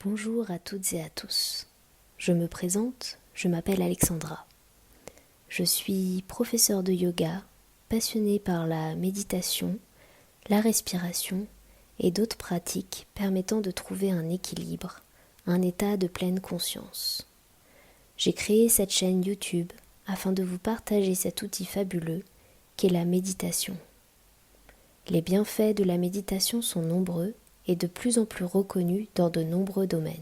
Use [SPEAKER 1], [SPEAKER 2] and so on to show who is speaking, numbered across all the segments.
[SPEAKER 1] Bonjour à toutes et à tous. Je me présente, je m'appelle Alexandra. Je suis professeure de yoga, passionnée par la méditation, la respiration et d'autres pratiques permettant de trouver un équilibre, un état de pleine conscience. J'ai créé cette chaîne YouTube afin de vous partager cet outil fabuleux qu'est la méditation. Les bienfaits de la méditation sont nombreux et de plus en plus reconnus dans de nombreux domaines.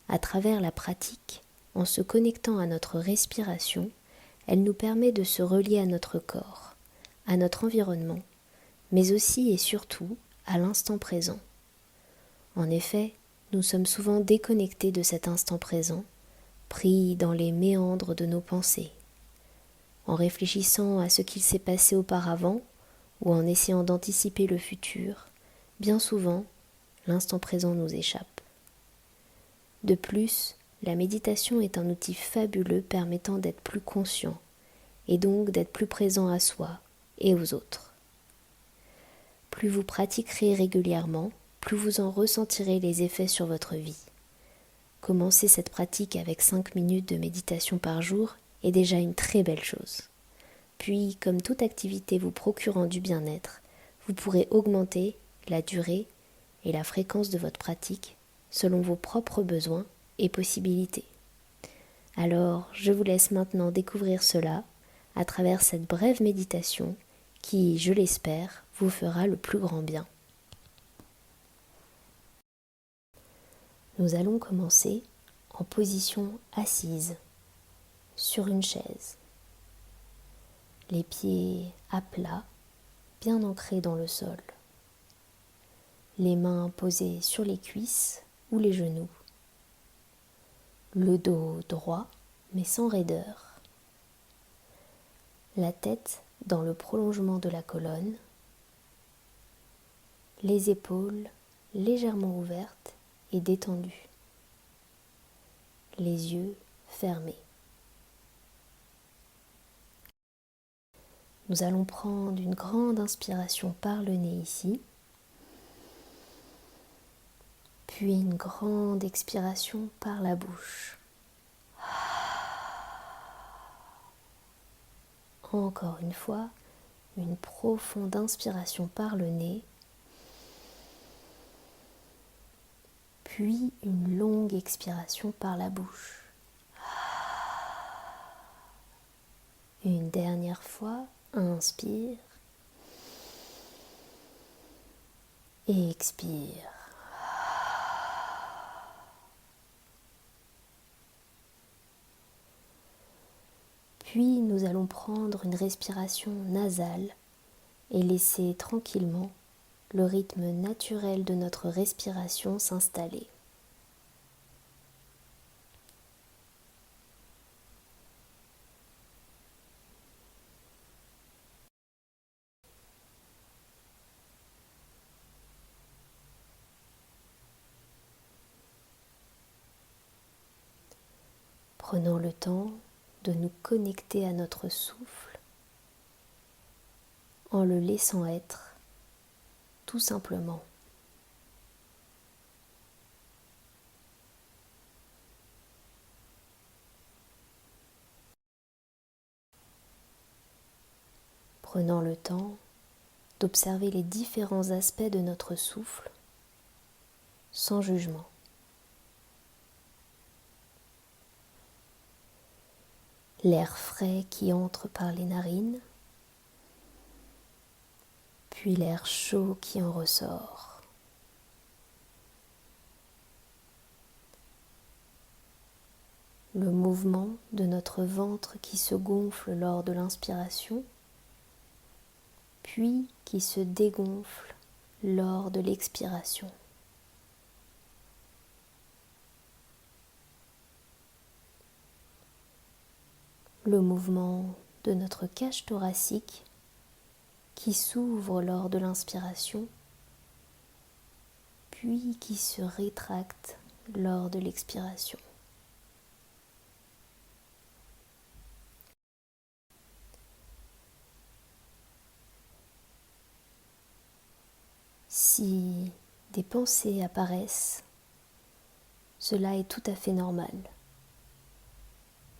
[SPEAKER 1] À travers la pratique, en se connectant à notre respiration, elle nous permet de se relier à notre corps, à notre environnement, mais aussi et surtout à l'instant présent. En effet, nous sommes souvent déconnectés de cet instant présent, pris dans les méandres de nos pensées. En réfléchissant à ce qu'il s'est passé auparavant ou en essayant d'anticiper le futur, bien souvent, l'instant présent nous échappe. De plus, la méditation est un outil fabuleux permettant d'être plus conscient et donc d'être plus présent à soi et aux autres. Plus vous pratiquerez régulièrement, plus vous en ressentirez les effets sur votre vie. Commencer cette pratique avec 5 minutes de méditation par jour est déjà une très belle chose. Puis, comme toute activité vous procurant du bien-être, vous pourrez augmenter la durée et la fréquence de votre pratique selon vos propres besoins et possibilités. Alors, je vous laisse maintenant découvrir cela à travers cette brève méditation qui, je l'espère, vous fera le plus grand bien. Nous allons commencer en position assise sur une chaise. Les pieds à plat, bien ancrés dans le sol. Les mains posées sur les cuisses ou les genoux. Le dos droit mais sans raideur. La tête dans le prolongement de la colonne. Les épaules légèrement ouvertes et détendues. Les yeux fermés. Nous allons prendre une grande inspiration par le nez ici, puis une grande expiration par la bouche. Encore une fois, une profonde inspiration par le nez, puis une longue expiration par la bouche. Une dernière fois, inspire et expire. Puis nous allons prendre une respiration nasale et laisser tranquillement le rythme naturel de notre respiration s'installer. Prenons le temps de nous connecter à notre souffle en le laissant être, tout simplement. Prenant le temps d'observer les différents aspects de notre souffle sans jugement. L'air frais qui entre par les narines, puis l'air chaud qui en ressort. Le mouvement de notre ventre qui se gonfle lors de l'inspiration, puis qui se dégonfle lors de l'expiration. Le mouvement de notre cage thoracique qui s'ouvre lors de l'inspiration, puis qui se rétracte lors de l'expiration. Si des pensées apparaissent, cela est tout à fait normal.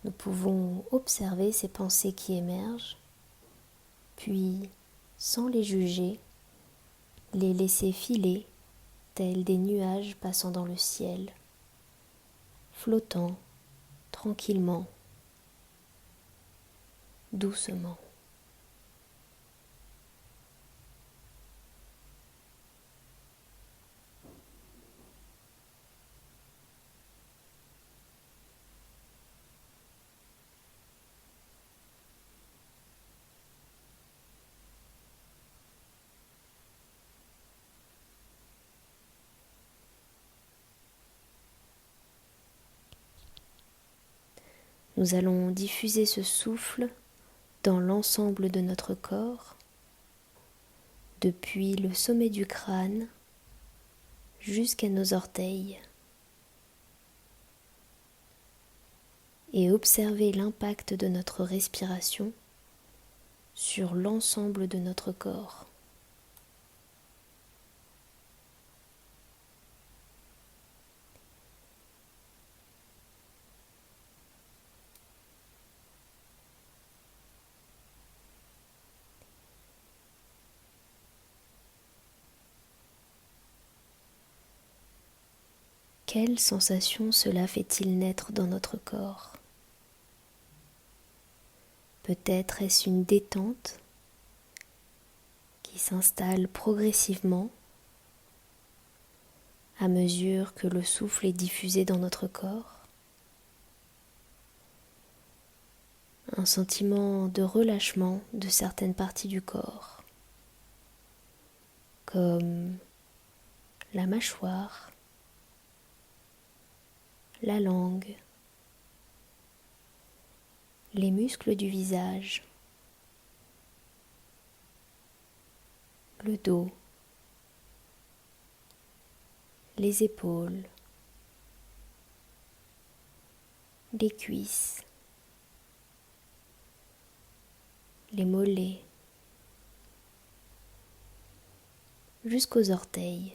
[SPEAKER 1] Nous pouvons observer ces pensées qui émergent, puis, sans les juger, les laisser filer tels des nuages passant dans le ciel, flottant tranquillement, doucement. Nous allons diffuser ce souffle dans l'ensemble de notre corps, depuis le sommet du crâne jusqu'à nos orteils, et observer l'impact de notre respiration sur l'ensemble de notre corps. Quelle sensation cela fait-il naître dans notre corps? Peut-être est-ce une détente qui s'installe progressivement à mesure que le souffle est diffusé dans notre corps. Un sentiment de relâchement de certaines parties du corps, comme la mâchoire, la langue, les muscles du visage, le dos, les épaules, les cuisses, les mollets, jusqu'aux orteils.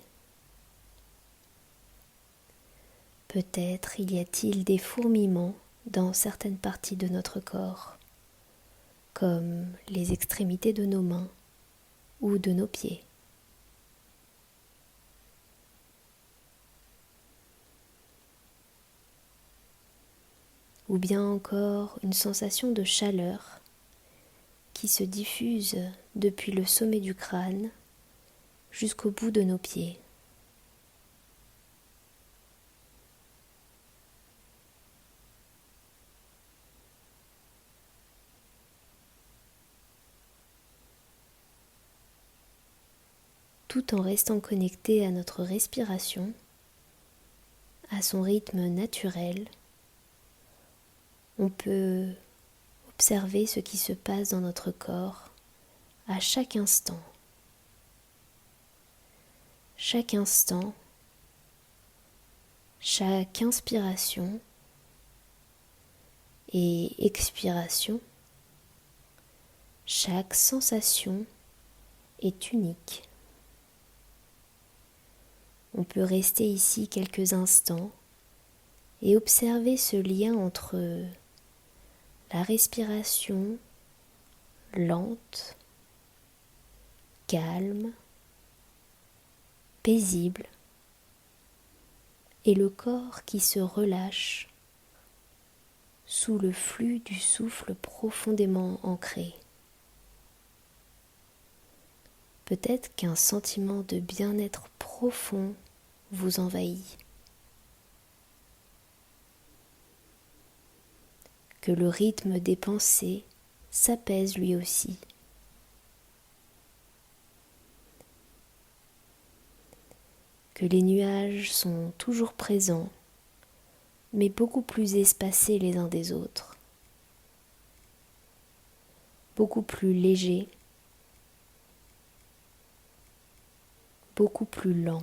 [SPEAKER 1] Peut-être y a-t-il des fourmillements dans certaines parties de notre corps, comme les extrémités de nos mains ou de nos pieds. Ou bien encore une sensation de chaleur qui se diffuse depuis le sommet du crâne jusqu'au bout de nos pieds. Tout en restant connecté à notre respiration, à son rythme naturel, on peut observer ce qui se passe dans notre corps à chaque instant. Chaque instant, chaque inspiration et expiration, chaque sensation est unique. On peut rester ici quelques instants et observer ce lien entre la respiration lente, calme, paisible, et le corps qui se relâche sous le flux du souffle profondément ancré. Peut-être qu'un sentiment de bien-être profond vous envahit, que le rythme des pensées s'apaise lui aussi, que les nuages sont toujours présents, mais beaucoup plus espacés les uns des autres, beaucoup plus légers, beaucoup plus lents.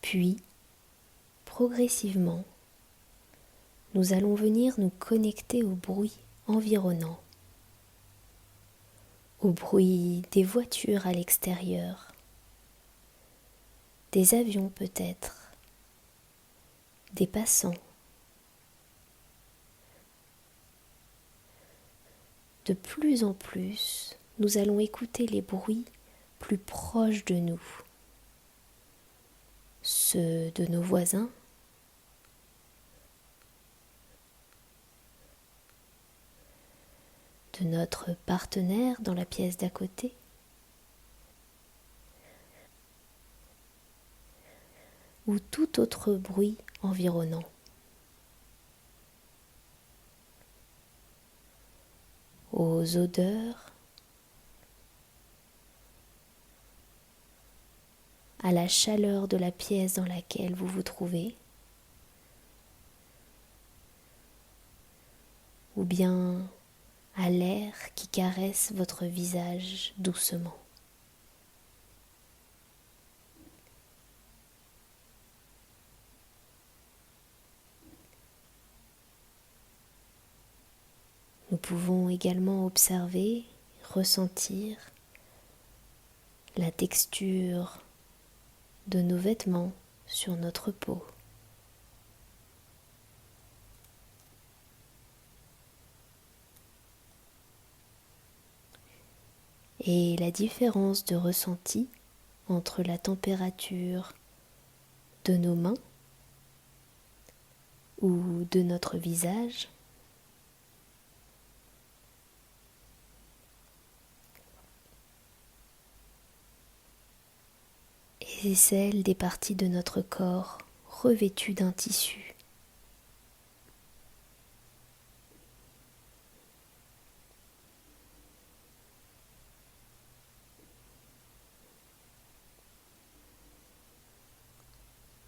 [SPEAKER 1] Puis, progressivement, nous allons venir nous connecter au bruit environnant, au bruit des voitures à l'extérieur, des avions peut-être, des passants. De plus en plus, nous allons écouter les bruits plus proches de nous, ceux de nos voisins, de notre partenaire dans la pièce d'à côté, ou tout autre bruit environnant. Aux odeurs, à la chaleur de la pièce dans laquelle vous vous trouvez, ou bien à l'air qui caresse votre visage doucement. Nous pouvons également observer, ressentir la texture de nos vêtements sur notre peau. Et la différence de ressenti entre la température de nos mains ou de notre visage et celle des parties de notre corps revêtues d'un tissu.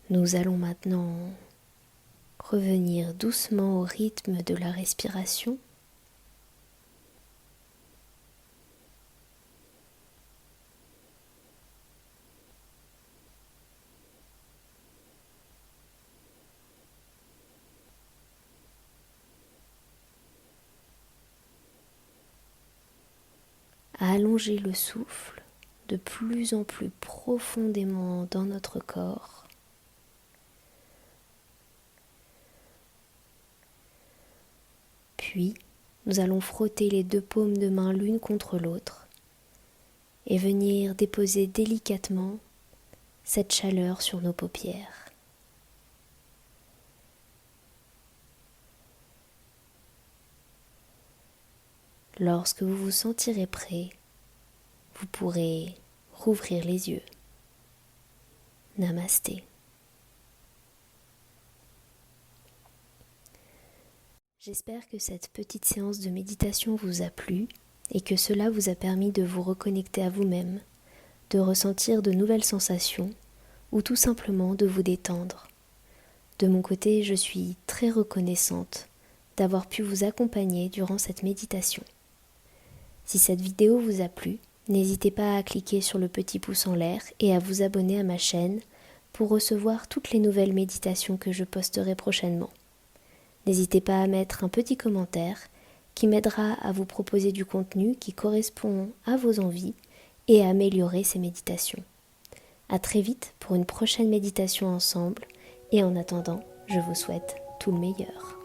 [SPEAKER 1] Nous allons maintenant revenir doucement au rythme de la respiration. À allonger le souffle de plus en plus profondément dans notre corps. Puis, nous allons frotter les deux paumes de main l'une contre l'autre et venir déposer délicatement cette chaleur sur nos paupières. Lorsque vous vous sentirez prêt, vous pourrez rouvrir les yeux. Namasté. J'espère que cette petite séance de méditation vous a plu et que cela vous a permis de vous reconnecter à vous-même, de ressentir de nouvelles sensations ou tout simplement de vous détendre. De mon côté, je suis très reconnaissante d'avoir pu vous accompagner durant cette méditation. Si cette vidéo vous a plu, n'hésitez pas à cliquer sur le petit pouce en l'air et à vous abonner à ma chaîne pour recevoir toutes les nouvelles méditations que je posterai prochainement. N'hésitez pas à mettre un petit commentaire qui m'aidera à vous proposer du contenu qui correspond à vos envies et à améliorer ces méditations. À très vite pour une prochaine méditation ensemble et en attendant, je vous souhaite tout le meilleur.